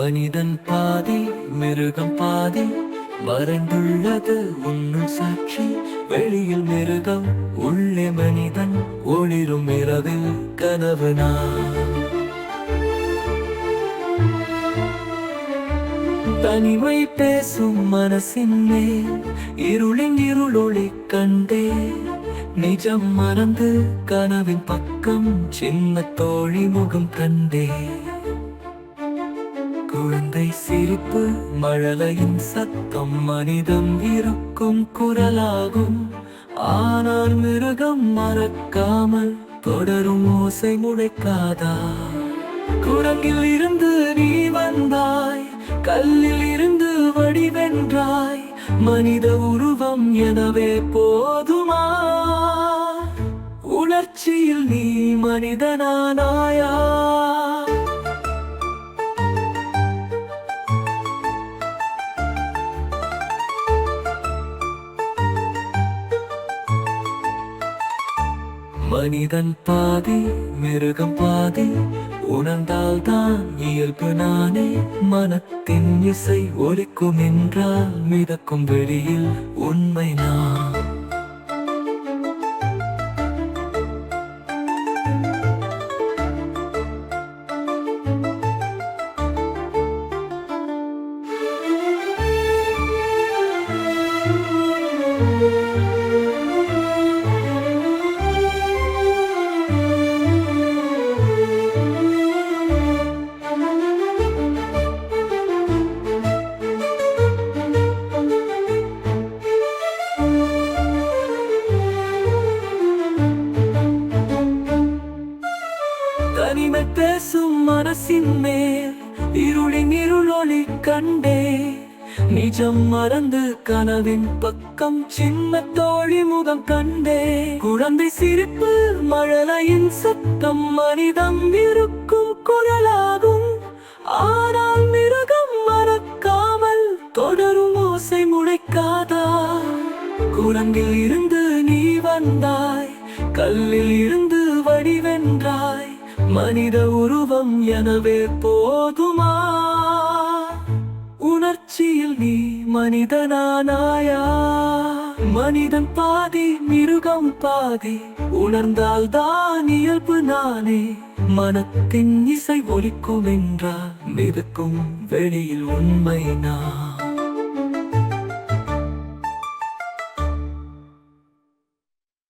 மனிதன் பாதி மிருகம் பாதி மறைந்துள்ளது உன்னுள் சாட்சி. வெளியில் மிருகம் உள்ளே மனிதன் ஒளிரும் இரவில் கனவு நான். தனிமை பேசும் மனசின் மேல் இருளின் இருளொளி கண்டே. நிஜம் மறந்து கனவின் பக்கம் சின்ன தோழி முகம் கண்டே. குழந்தை சிரிப்பு மழலையின் சத்தம் மனிதம் இருக்கும் குரலாகும். ஆனால் மிருகம் மறக்காமல் தொடரும் ஓசை முளைக்காதா? குரங்கில் இருந்து நீ வந்தாய், கல்லில் இருந்து வடிவென்றாய். மனித உருவம் எனவே போதுமா? உணர்ச்சியில் நீ மனிதனானாயா? மனிதன் பாதி மிருகம் பாதி உணர்ந்தால்தான் இயல்பு நானே. மனத்தின் இசை ஒலிக்கும் என்றால் மிதக்கும் வெளியில் உண்மை நான். தனிமை பேசும் மனசின் மேல் இருளின் இருளொளி கண்டே. நிஜம் மறந்து கனவின் பக்கம் சின்ன தோழி முகம் கண்டே. குழந்தை சிரிப்பு மழலையின் சத்தம் மனிதம் இருக்கும் குரலாகும். ஆனால் மிருகம் மறக்காமல் தொடரும் ஓசை முளைக்காதா? குரங்கில் இருந்து நீ வந்தாய், கல்லில் இருந்து வடிவென்றாய். மனித உருவம் எனவே போதுமா? உணர்ச்சியில் நீ மனிதனானாயா? மனிதன் பாதி மிருகம் பாதி உணர்ந்தால்தான் இயல்பு நானே. மனத்தின் இசை ஒலிக்கும் என்றால் மிதக்கும் வெளியில் உண்மை நான்.